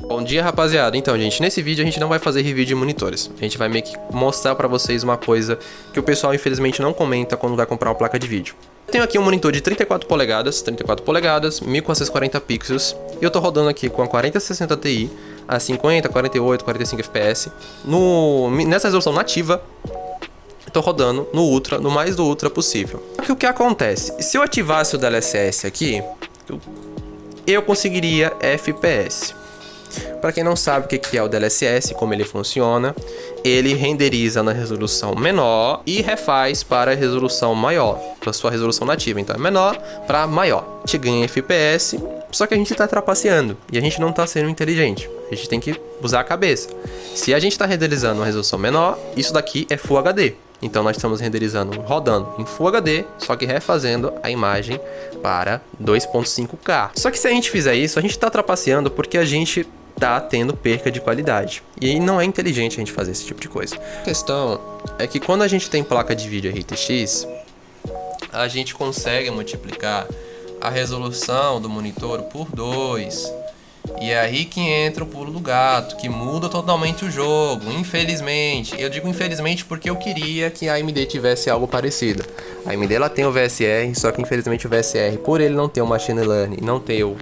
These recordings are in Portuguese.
Bom dia, rapaziada. Então, gente, nesse vídeo a gente não vai fazer review de monitores. A gente vai meio que mostrar pra vocês uma coisa que o pessoal infelizmente não comenta quando vai comprar uma placa de vídeo. Eu tenho aqui um monitor de 34 polegadas, 1440 pixels, e eu tô rodando aqui com a 4060 Ti a 50, 48, 45 FPS, nessa resolução nativa. Tô rodando no Ultra, no mais do Ultra possível. Só que o que acontece? Se eu ativasse o DLSS aqui, eu conseguiria FPS. Para quem não sabe o que é o DLSS, como ele funciona, ele renderiza na resolução menor e refaz para a resolução maior, para sua resolução nativa. Então é menor para maior. A gente ganha FPS, só que a gente está trapaceando e a gente não está sendo inteligente. A gente tem que usar a cabeça. Se a gente está renderizando uma resolução menor, isso daqui é Full HD. Então nós estamos renderizando, rodando em Full HD, só que refazendo a imagem para 2.5K. Só que se a gente fizer isso, a gente está trapaceando porque a gente tá tendo perca de qualidade. E aí não é inteligente a gente fazer esse tipo de coisa. A questão é que quando a gente tem placa de vídeo RTX, a gente consegue multiplicar a resolução do monitor por 2. E é aí que entra o pulo do gato, que muda totalmente o jogo, infelizmente. Eu digo infelizmente porque eu queria que a AMD tivesse algo parecido. A AMD ela tem o VSR, só que infelizmente o VSR, por ele não ter o Machine Learning, não ter o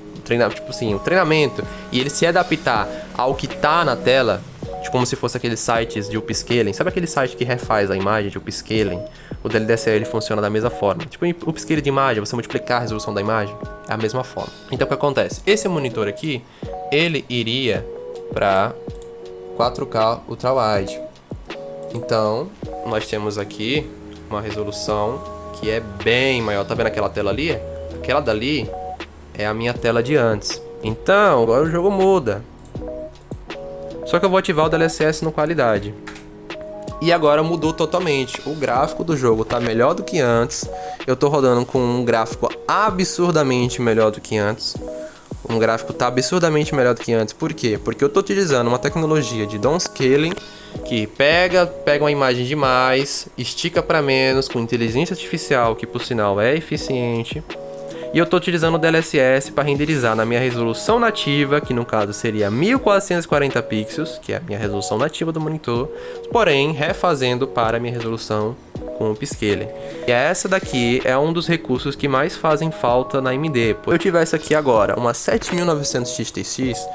treinamento, e ele se adaptar ao que tá na tela, tipo como se fosse aqueles sites de upscaling. Sabe aquele site que refaz a imagem de upscaling? O DLSS ele funciona da mesma forma. Tipo upscaling de imagem, você multiplicar a resolução da imagem, é a mesma forma. Então o que acontece? Esse monitor aqui, ele iria para 4K Ultra Wide. Então, nós temos aqui uma resolução que é bem maior. Tá vendo aquela tela ali? Aquela dali é a minha tela de antes. Então, agora o jogo muda. Só que eu vou ativar o DLSS no qualidade. E agora mudou totalmente. O gráfico do jogo tá melhor do que antes. Eu tô rodando com um gráfico absurdamente melhor do que antes. Um gráfico tá absurdamente melhor do que antes. Por quê? Porque eu tô utilizando uma tecnologia de downscaling que pega uma imagem demais, estica para menos com inteligência artificial, que por sinal é eficiente. E eu estou utilizando o DLSS para renderizar na minha resolução nativa, que no caso seria 1440 pixels, que é a minha resolução nativa do monitor, porém refazendo para a minha resolução com upscaling. E essa daqui é um dos recursos que mais fazem falta na AMD. Se eu tivesse aqui agora uma 7900 XTX,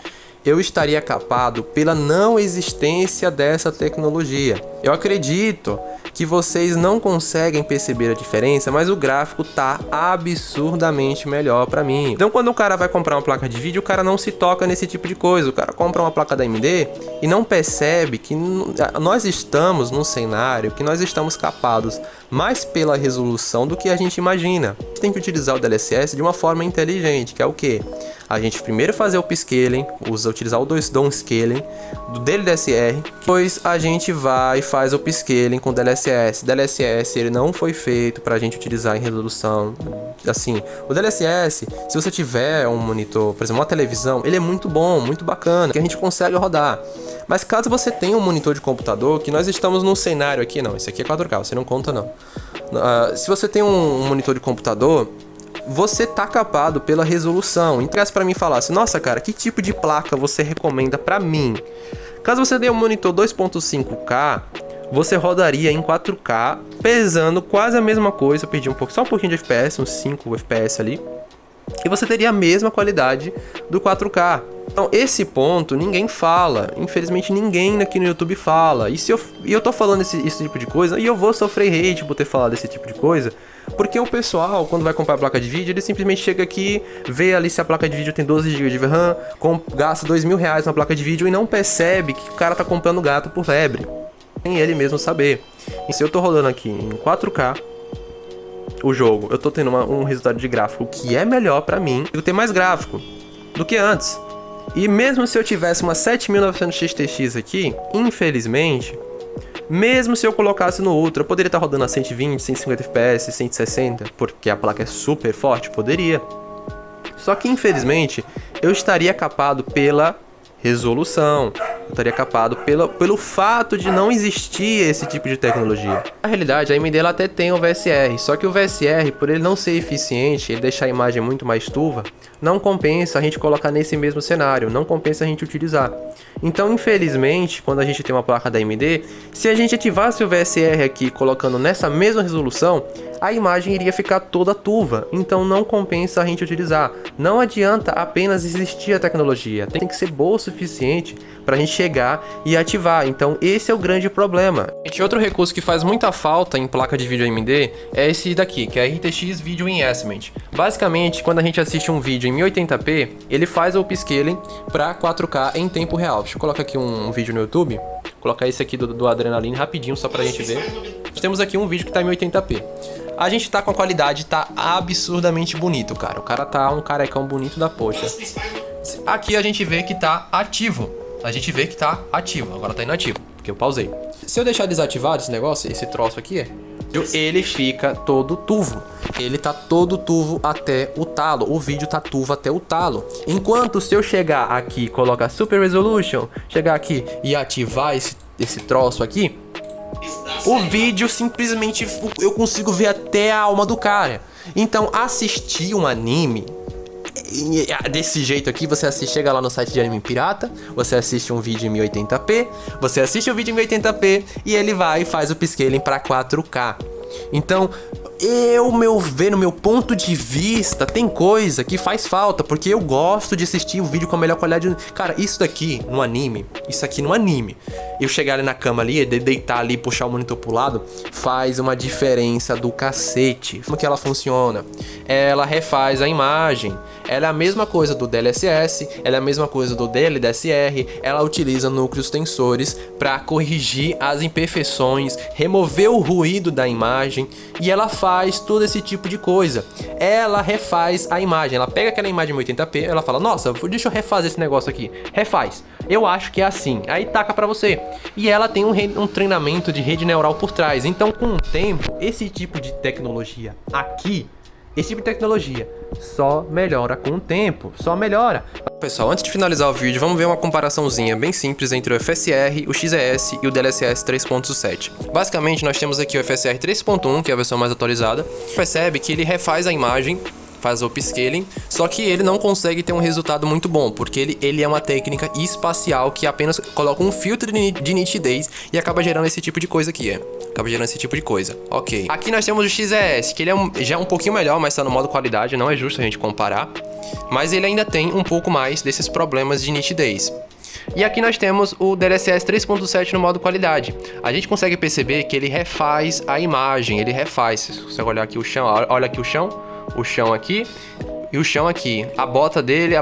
eu estaria capado pela não existência dessa tecnologia. Eu acredito que vocês não conseguem perceber a diferença, mas o gráfico tá absurdamente melhor para mim. Então quando o cara vai comprar uma placa de vídeo, o cara não se toca nesse tipo de coisa. O cara compra uma placa da AMD e não percebe que nós estamos num cenário que nós estamos capados mais pela resolução do que a gente imagina. A gente tem que utilizar o DLSS de uma forma inteligente, que é o quê? A gente primeiro fazer o upscaling, utilizar o downscaling do DLSS, depois a gente vai e faz o upscaling com o DLSS. DLSS ele não foi feito para a gente utilizar em resolução. Assim, o DLSS, se você tiver um monitor, por exemplo, uma televisão, ele é muito bom, muito bacana, que a gente consegue rodar. Mas caso você tenha um monitor de computador, que nós estamos num cenário aqui, não, esse aqui é 4K, você não conta não. Se você tem um monitor de computador, você tá capado pela resolução. Então, para mim falasse, nossa cara, que tipo de placa você recomenda para mim? Caso você tenha um monitor 2.5K, você rodaria em 4K, pesando quase a mesma coisa. Eu perdi só um pouquinho de FPS, uns 5 FPS ali, e você teria a mesma qualidade do 4K. Então esse ponto ninguém fala, infelizmente ninguém aqui no YouTube fala. E eu tô falando esse tipo de coisa, e eu vou sofrer hate por ter falado esse tipo de coisa, porque o pessoal, quando vai comprar a placa de vídeo, ele simplesmente chega aqui, vê ali se a placa de vídeo tem 12 GB de RAM, gasta R$2.000 na placa de vídeo e não percebe que o cara tá comprando gato por lebre, sem ele mesmo saber. E se eu tô rodando aqui em 4K o jogo, eu tô tendo um resultado de gráfico que é melhor pra mim, eu tenho mais gráfico do que antes. E mesmo se eu tivesse uma 7900 XTX aqui, infelizmente, mesmo se eu colocasse no Ultra, eu poderia estar rodando a 120, 150 FPS, 160, porque a placa é super forte, poderia. Só que infelizmente, eu estaria capado pela resolução. estaria capado pelo fato de não existir esse tipo de tecnologia. Na realidade, a AMD ela até tem o VSR, só que o VSR, por ele não ser eficiente, ele deixar a imagem muito mais turva, não compensa a gente colocar nesse mesmo cenário, não compensa a gente utilizar. Então, infelizmente, quando a gente tem uma placa da AMD, se a gente ativasse o VSR aqui colocando nessa mesma resolução, a imagem iria ficar toda turva, então não compensa a gente utilizar. Não adianta apenas existir a tecnologia, tem que ser boa o suficiente para a gente chegar e ativar, então esse é o grande problema. Outro recurso que faz muita falta em placa de vídeo AMD é esse daqui, que é RTX Video Enhancement. Basicamente, quando a gente assiste um vídeo em 1080p, ele faz o upscaling para 4K em tempo real. Deixa eu colocar aqui um vídeo no YouTube, colocar esse aqui do Adrenaline rapidinho só pra gente ver. Nós temos aqui um vídeo que tá em 1080p. A gente tá com a qualidade, tá absurdamente bonito, cara. O cara tá um carecão bonito da poxa. Aqui a gente vê que tá ativo. A gente vê que tá ativo. Agora tá inativo, porque eu pausei. Se eu deixar desativado esse negócio, esse troço aqui, ele fica todo turvo. Ele tá todo turvo até o talo. O vídeo tá turvo até o talo. Enquanto se eu chegar aqui e colocar Super Resolution, chegar aqui e ativar esse troço aqui, o vídeo simplesmente eu consigo ver até a alma do cara. Então assistir um anime desse jeito aqui, você assiste, chega lá no site de anime pirata, você assiste um vídeo em 1080p, você assiste o vídeo em 1080p e ele vai e faz o upscaling para 4K. Então, no meu ponto de vista, tem coisa que faz falta, porque eu gosto de assistir o vídeo com a melhor qualidade. Cara, isso aqui no anime, eu chegar ali na cama ali, deitar ali, puxar o monitor pro lado, faz uma diferença do cacete. Como que ela funciona? Ela refaz a imagem, ela é a mesma coisa do DLSS, ela é a mesma coisa do DLSR, ela utiliza núcleos tensores para corrigir as imperfeições, remover o ruído da imagem, e ela faz todo esse tipo de coisa. Ela refaz a imagem, ela pega aquela imagem em 1080p, ela fala, nossa, deixa eu refazer esse negócio aqui. Refaz. Eu acho que é assim. Aí taca pra você. E ela tem um treinamento de rede neural por trás. Então, com o tempo, esse tipo de tecnologia aqui, esse tipo de tecnologia só melhora com o tempo, só melhora. Pessoal, antes de finalizar o vídeo, vamos ver uma comparaçãozinha bem simples entre o FSR, o XES e o DLSS 3.7. Basicamente, nós temos aqui o FSR 3.1, que é a versão mais atualizada. Percebe que ele refaz a imagem, faz o upscaling, só que ele não consegue ter um resultado muito bom, porque ele é uma técnica espacial que apenas coloca um filtro de nitidez e acaba gerando esse tipo de coisa aqui, ok. Aqui nós temos o XES, que ele já é um pouquinho melhor, mas tá no modo qualidade, não é justo a gente comparar, mas ele ainda tem um pouco mais desses problemas de nitidez. E aqui nós temos o DLSS 3.7 no modo qualidade. A gente consegue perceber que ele refaz a imagem, se você olhar aqui o chão, olha aqui o chão aqui e o chão aqui, a bota dele.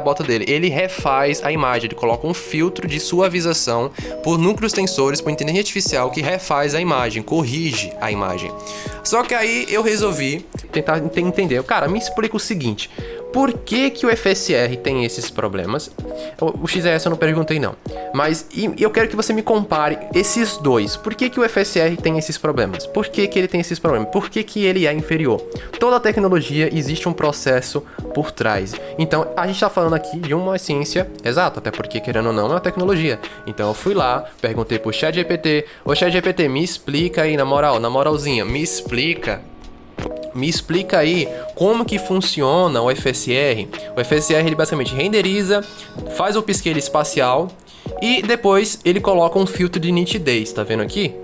Ele refaz a imagem, ele coloca um filtro de suavização por núcleos tensores, por inteligência artificial que refaz a imagem, corrige a imagem. Só que aí eu resolvi tentar entender. Cara, me explica o seguinte: por que que o FSR tem esses problemas? O XES eu não perguntei não, mas eu quero que você me compare esses dois. Por que que o FSR tem esses problemas? Por que que ele tem esses problemas? Por que que ele é inferior? Toda tecnologia existe um processo por trás. Então a gente está falando aqui de uma ciência exata, até porque querendo ou não é uma tecnologia. Então eu fui lá, perguntei pro ChatGPT, ô ChatGPT, me explica aí na moralzinha, me explica aí como que funciona o FSR. O FSR ele basicamente renderiza, faz o upscale espacial e depois ele coloca um filtro de nitidez, tá vendo aqui?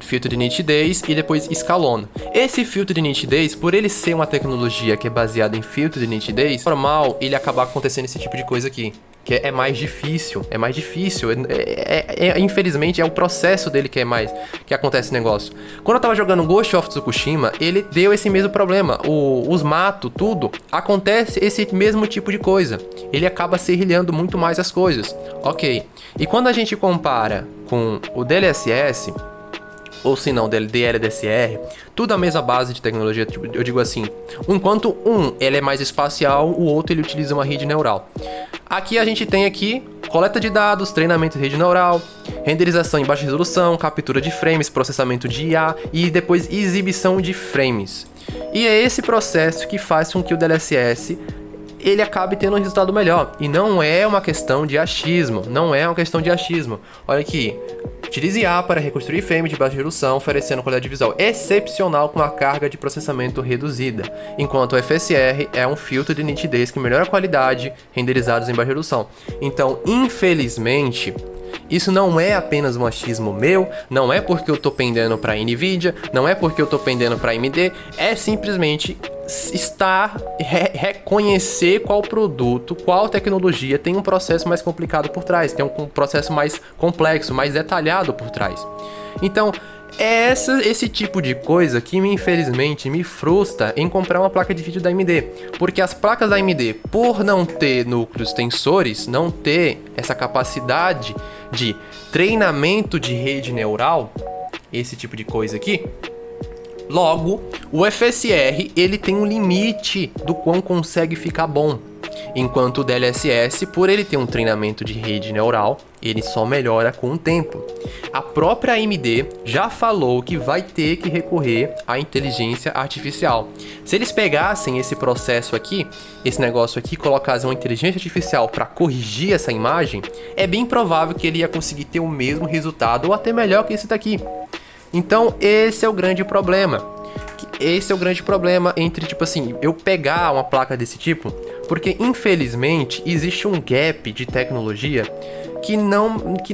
Filtro de nitidez e depois escalona. Esse filtro de nitidez, por ele ser uma tecnologia que é baseada em filtro de nitidez, normal ele acabar acontecendo esse tipo de coisa aqui. Que é mais difícil, infelizmente é o processo dele que acontece esse negócio. Quando eu tava jogando Ghost of Tsukushima, ele deu esse mesmo problema, os matos, tudo, acontece esse mesmo tipo de coisa, ele acaba serrilhando muito mais as coisas, ok. E quando a gente compara com o DLSS, ou se não, DLSR, tudo a mesma base de tecnologia, eu digo assim, enquanto ele é mais espacial, o outro ele utiliza uma rede neural. Aqui a gente tem coleta de dados, treinamento de rede neural, renderização em baixa resolução, captura de frames, processamento de IA e depois exibição de frames. E é esse processo que faz com que o DLSS ele acabe tendo um resultado melhor. E não é uma questão de achismo, não é uma questão de achismo. Olha aqui, utilize IA para reconstruir frames de baixa resolução, oferecendo qualidade visual excepcional com a carga de processamento reduzida, enquanto o FSR é um filtro de nitidez que melhora a qualidade renderizados em baixa resolução. Então, infelizmente, isso não é apenas um achismo meu, não é porque eu tô pendendo para Nvidia, não é porque eu tô pendendo para AMD, é simplesmente reconhecer qual produto, qual tecnologia tem um processo mais complicado por trás, tem um processo mais complexo, mais detalhado por trás. Então, é esse tipo de coisa que infelizmente me frustra em comprar uma placa de vídeo da AMD, porque as placas da AMD, por não ter núcleos tensores, não ter essa capacidade de treinamento de rede neural, esse tipo de coisa aqui, logo, o FSR ele tem um limite do quão consegue ficar bom, enquanto o DLSS, por ele ter um treinamento de rede neural, ele só melhora com o tempo. A própria AMD já falou que vai ter que recorrer à inteligência artificial. Se eles pegassem esse processo aqui, esse negócio aqui, colocassem uma inteligência artificial para corrigir essa imagem, é bem provável que ele ia conseguir ter o mesmo resultado ou até melhor que esse daqui. Então esse é o grande problema. Esse é o grande problema entre, tipo assim, eu pegar uma placa desse tipo, porque infelizmente existe um gap de tecnologia que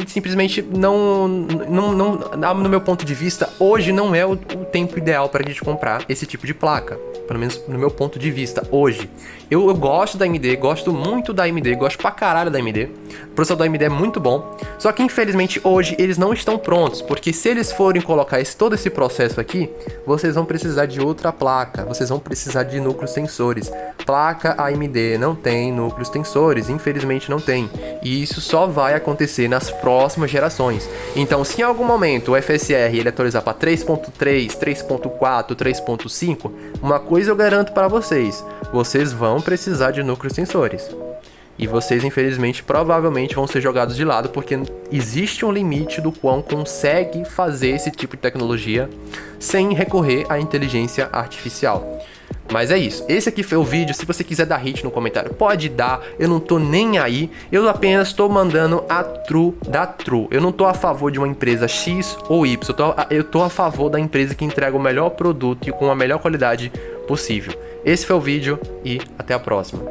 simplesmente não, no meu ponto de vista, hoje não é o tempo ideal para a gente comprar esse tipo de placa. Pelo menos no meu ponto de vista, hoje. Eu gosto da AMD, gosto muito da AMD, gosto pra caralho da AMD. O processador da AMD é muito bom. Só que infelizmente hoje eles não estão prontos, porque se eles forem colocar todo esse processo aqui, vocês vão precisar de outra placa, vocês vão precisar de núcleos tensores. Placa AMD não tem núcleos tensores, infelizmente não tem. E isso só vai acontecer nas próximas gerações. Então, se em algum momento o FSR ele atualizar para 3.3, 3.4, 3.5, uma coisa eu garanto para vocês, vocês vão precisar de núcleos tensores. E vocês, infelizmente, provavelmente vão ser jogados de lado, porque existe um limite do quão consegue fazer esse tipo de tecnologia sem recorrer à inteligência artificial. Mas é isso, esse aqui foi o vídeo. Se você quiser dar hit no comentário, pode dar, eu não tô nem aí. Eu apenas tô mandando a true da true. Eu não tô a favor de uma empresa X ou Y, eu tô a favor da empresa que entrega o melhor produto e com a melhor qualidade possível. Esse foi o vídeo e até a próxima.